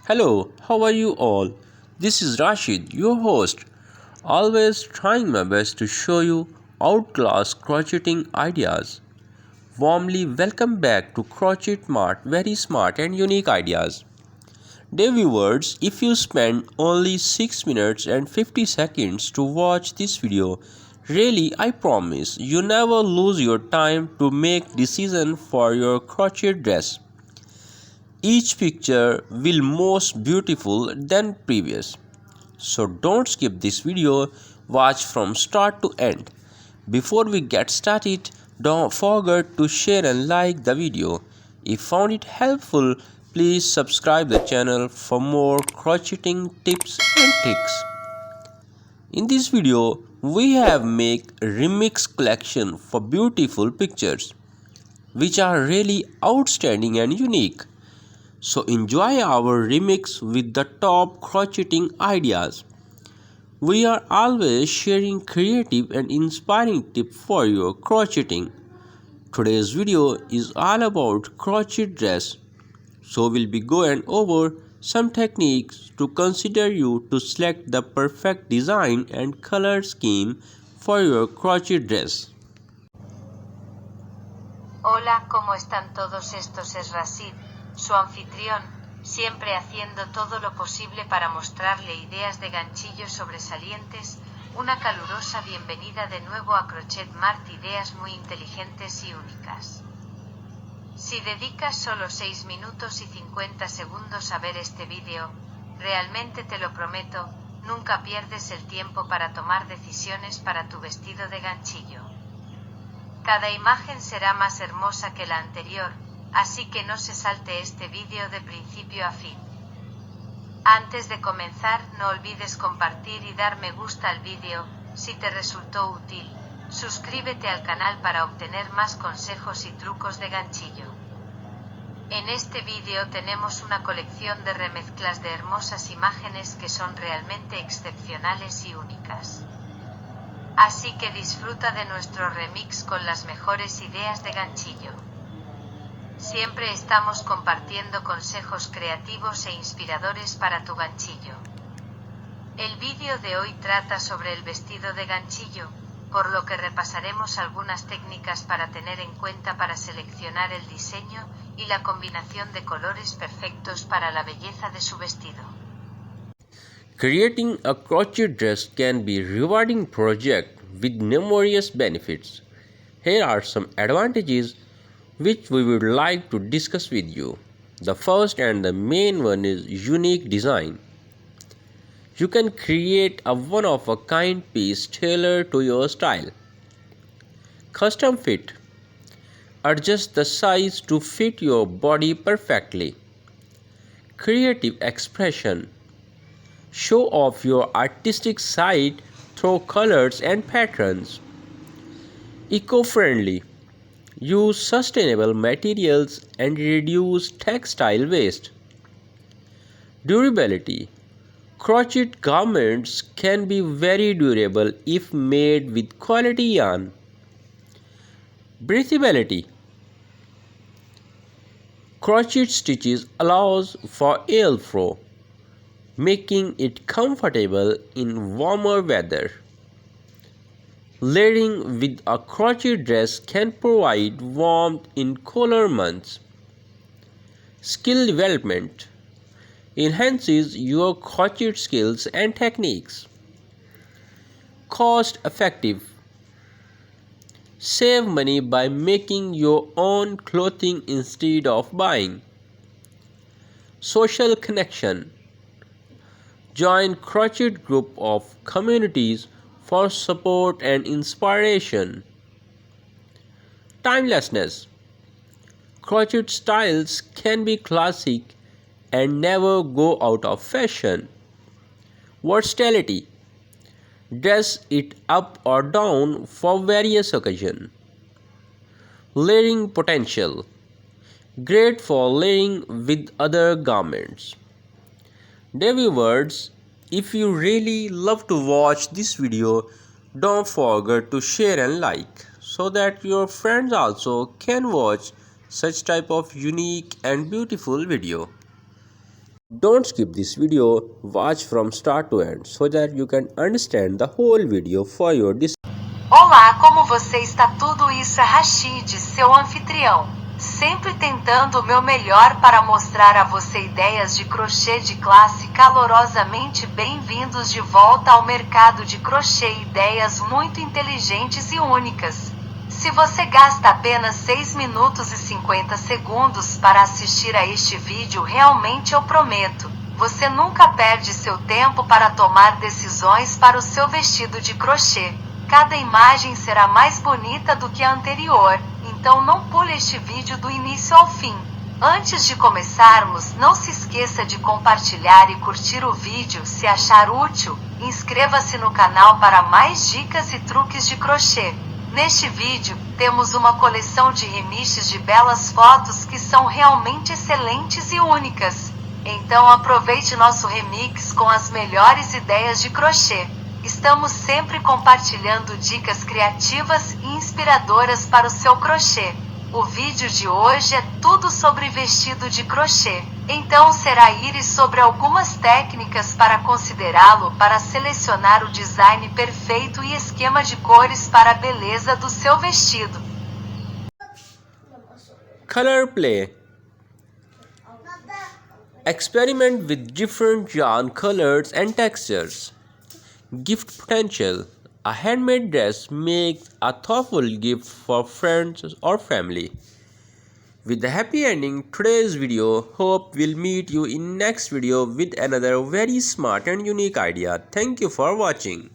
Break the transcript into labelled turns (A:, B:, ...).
A: Hello, how are you all? This is Rashid, your host, always trying my best to show you outclass crocheting ideas. Warmly welcome back to Crochet Mart, very smart and unique ideas. Dear viewers, if you spend only 6 minutes and 50 seconds to watch this video, really I promise you never lose your time to make decision for your crochet dress. Each picture will most beautiful than previous. So don't skip this video, watch from start to end. Before we get started, don't forget to share and like the video. If found it helpful, please subscribe the channel for more crocheting tips and tricks. In this video, we have make a remix collection for beautiful pictures, which are really outstanding and unique. So enjoy our remix with the top crocheting ideas. We are always sharing creative and inspiring tips for your crocheting. Today's video is all about crochet dress. So we'll be going over some techniques to consider you to select the perfect design and color scheme for your crochet dress.
B: Hola, ¿cómo están todos? Estos es Rashid, su anfitrión, siempre haciendo todo lo posible para mostrarle ideas de ganchillos sobresalientes. Una calurosa bienvenida de nuevo a Crochet Mart, ideas muy inteligentes y únicas. Si dedicas solo 6 minutos y 50 segundos a ver este vídeo, realmente te lo prometo, nunca pierdes el tiempo para tomar decisiones para tu vestido de ganchillo. Cada imagen será más hermosa que la anterior, así que no se salte este vídeo de principio a fin. Antes de comenzar, no olvides compartir y dar me gusta al vídeo, si te resultó útil. Suscríbete al canal para obtener más consejos y trucos de ganchillo. En este vídeo tenemos una colección de remezclas de hermosas imágenes que son realmente excepcionales y únicas. Así que disfruta de nuestro remix con las mejores ideas de ganchillo. Siempre estamos compartiendo consejos creativos e inspiradores para tu ganchillo. El vídeo de hoy trata sobre el vestido de ganchillo, por lo que repasaremos algunas técnicas para tener en cuenta para seleccionar el diseño y la combinación de colores perfectos para la belleza de su vestido.
A: Creating a crochet dress can be a rewarding project with numerous benefits. Here are some advantages which we would like to discuss with you. The first and the main one is unique design. You can create a one-of-a-kind piece tailored to your style. Custom fit. Adjust the size to fit your body perfectly. Creative expression. Show off your artistic side through colors and patterns. Eco-friendly. Use sustainable materials and reduce textile waste. Durability. Crochet garments can be very durable if made with quality yarn. Breathability. Crochet stitches allows for airflow, making it comfortable in warmer weather. Layering with a crochet dress can provide warmth in cooler months. Skill development enhances your crochet skills and techniques. Cost effective. Save money by making your own clothing instead of buying. Social connection. Join crochet group of communities for support and inspiration. Timelessness. Crochet styles can be classic and never go out of fashion. Versatility. Dress it up or down for various occasions. Layering potential. Great for layering with other garments. Dear viewers, if you really love to watch this video, don't forget to share and like so that your friends also can watch such type of unique and beautiful video. Don't skip this video, watch from start to end so that you can understand the whole video for your decision.
B: Olá, como você está? Tudo isso é Rashid, seu anfitrião. Sempre tentando o meu melhor para mostrar a você ideias de crochê de classe. Calorosamente bem-vindos de volta ao mercado de crochê, ideias muito inteligentes e únicas. Se você gasta apenas 6 minutos e 50 segundos para assistir a este vídeo, realmente eu prometo, você nunca perde seu tempo para tomar decisões para o seu vestido de crochê. Cada imagem será mais bonita do que a anterior, então não pule este vídeo do início ao fim. Antes de começarmos, não se esqueça de compartilhar e curtir o vídeo se achar útil. Inscreva-se no canal para mais dicas e truques de crochê. Neste vídeo, temos uma coleção de remixes de belas fotos que são realmente excelentes e únicas. Então aproveite nosso remix com as melhores ideias de crochê. Estamos sempre compartilhando dicas criativas e inspiradoras para o seu crochê. O vídeo de hoje é tudo sobre vestido de crochê. Então será ir sobre algumas técnicas para considerá-lo para selecionar o design perfeito e esquema de cores para a beleza do seu vestido.
A: Color play. Experiment with different yarn colors and textures. Gift potential. A handmade dress makes a thoughtful gift for friends or family. With the happy ending today's video, hope we'll meet you in next video with another very smart and unique idea. Thank you for watching.